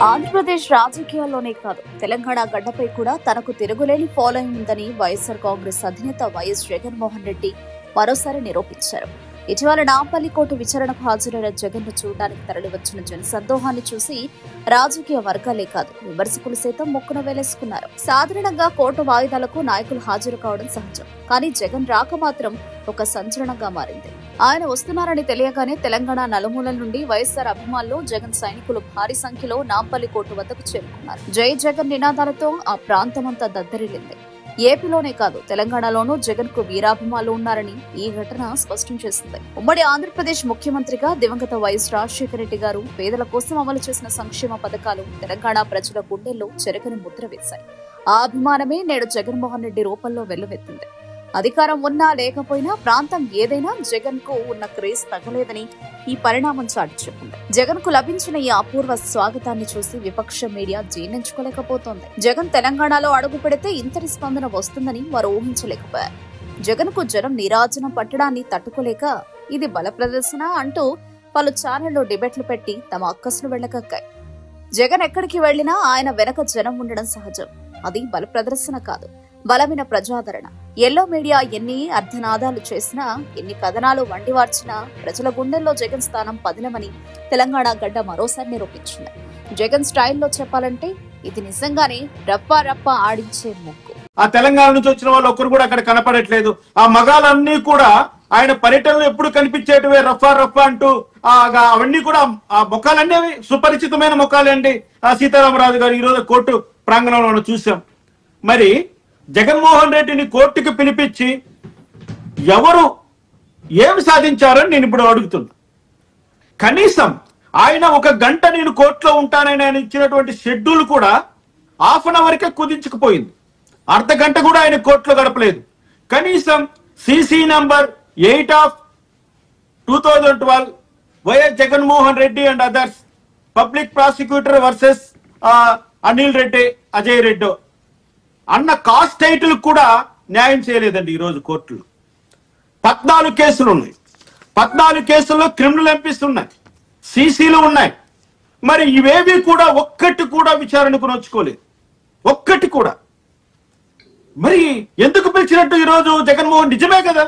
ఆంధ్రప్రదేశ్ రాజకీయాల్లోనే కాదు తెలంగాణ గడ్డపై కూడా తనకు తిరుగులేని ఫాలోయింగ్ ఉందని వైఎస్ఆర్ కాంగ్రెస్ అధినేత వైఎస్ జగన్మోహన్ రెడ్డి మరోసారి నిరూపించారు. ఇటీవల నాంపల్లి కోర్టు విచారణకు హాజరైన జగన్ ను చూడడానికి తరలివచ్చిన జన సందోహాన్ని చూసి రాజకీయ వర్గాలే కాదు విమర్శకులు సైతం మొక్కున వేలేసుకున్నారు. సాధారణంగా కోర్టు వాయిదాలకు నాయకులు హాజరు కావడం సహజం, కానీ జగన్ రాక మాత్రం ఒక సంచలనంగా మారింది. ఆయన వస్తున్నారని తెలియగానే తెలంగాణ నలుమూలల నుండి వైఎస్ఆర్ అభిమానులు, జగన్ సైనికులు భారీ సంఖ్యలో నాంపల్లి కోర్టు వద్దకు చేరుకున్నారు. జై జగన్ నినాదాలతో ఆ ప్రాంతమంతా దద్దరిల్లింది. ఏపీలోనే కాదు తెలంగాణలోనూ జగన్ కు వీరాభిమానులు ఉన్నారని ఈ ఘటన స్పష్టం చేసింది. ఉమ్మడి ఆంధ్రప్రదేశ్ ముఖ్యమంత్రిగా దివంగత వైఎస్ రాజశేఖర రెడ్డి గారు పేదల కోసం అమలు చేసిన సంక్షేమ పథకాలు తెలంగాణ ప్రజల గుండెల్లో చెరగని ముద్ర వేశాయి. ఆ అభిమానమే నేడు జగన్మోహన్ రెడ్డి రూపంలో వెల్లువెత్తింది. అధికారం ఉన్నా లేకపోయినా ప్రాంతం ఏదైనా జగన్ కు ఉన్న క్రేజ్ తగ్గలేదని ఈ పరిణామం చాటి చెప్పింది. జగన్ కు లభించిన ఈ అపూర్వ స్వాగతాన్ని చూసి విపక్ష మీడియా జీర్ణించుకోలేకపోతోంది. జగన్ తెలంగాణలో అడుగు పెడితే ఇంతటి స్పందన వస్తుందని వారు ఊహించలేకపోయారు. జగన్ కు జనం నీరాజనం పట్టడాన్ని తట్టుకోలేక ఇది బల ప్రదర్శన అంటూ పలు ఛానళ్లు డిబేట్లు పెట్టి తమ అక్కసును వెళ్లకక్కాయి. జగన్ ఎక్కడికి వెళ్లినా ఆయన వెనక జనం ఉండడం సహజం. అది బల ప్రదర్శన కాదు, బలమైన ప్రజాదరణ. ఎల్లో మీడియా ఎన్ని అర్ధనాదాలు చేసినా, ఎన్ని కథనాలు వండివార్చినా ప్రజల గుండెల్లో జగన్ స్థానం పదిలమని తెలంగాణ గడ్డ మరోసారి నిరూపించింది. జగన్ స్టైల్లో చెప్పాలంటే ఇది నిజంగానే రప్పా రప్పా ఆడించే ముగ్గు. ఆ తెలంగాణ నుంచి వచ్చిన వాళ్ళు ఒక్కరు కూడా అక్కడ కనపడట్లేదు. ఆ మగాలన్నీ కూడా ఆయన పర్యటనలో ఎప్పుడు కనిపించేటివే రఫా రఫా అంటూ అవన్నీ కూడా ఆ ముఖాలన్నీ సుపరిచితమైన ముఖాలండి. ఆ సీతారామరాజు గారు ఈరోజు కోర్టు ప్రాంగణంలో చూసాం. మరి జగన్మోహన్ రెడ్డిని కోర్టుకు పిలిపించి ఎవరు ఏమి సాధించారని నేను ఇప్పుడు అడుగుతున్నా. కనీసం ఆయన ఒక గంట నేను కోర్టులో ఉంటానని ఆయన ఇచ్చినటువంటి షెడ్యూల్ కూడా ½ కుదించుకుపోయింది. అర్ధ గంట కూడా ఆయన కోర్టులో గడపలేదు. కనీసం CC number 8/2012 YS Jaganmohan Reddy and others public prosecutor versus Anil Reddy, Ajay Reddy అన్న కాస్ట్ టైటిల్ కూడా న్యాయం చేయలేదండి. ఈరోజు కోర్టులో 14 కేసులు ఉన్నాయి. 14 కేసుల్లో క్రిమినల్ ఎంపీస్ ఉన్నాయి, సీసీలు ఉన్నాయి. మరి ఇవేవి కూడా ఒక్కటి కూడా విచారణకు నోచుకోలేదు, ఒక్కటి కూడా. మరి ఎందుకు పిలిచినట్టు ఈరోజు జగన్మోహన్? నిజమే కదా,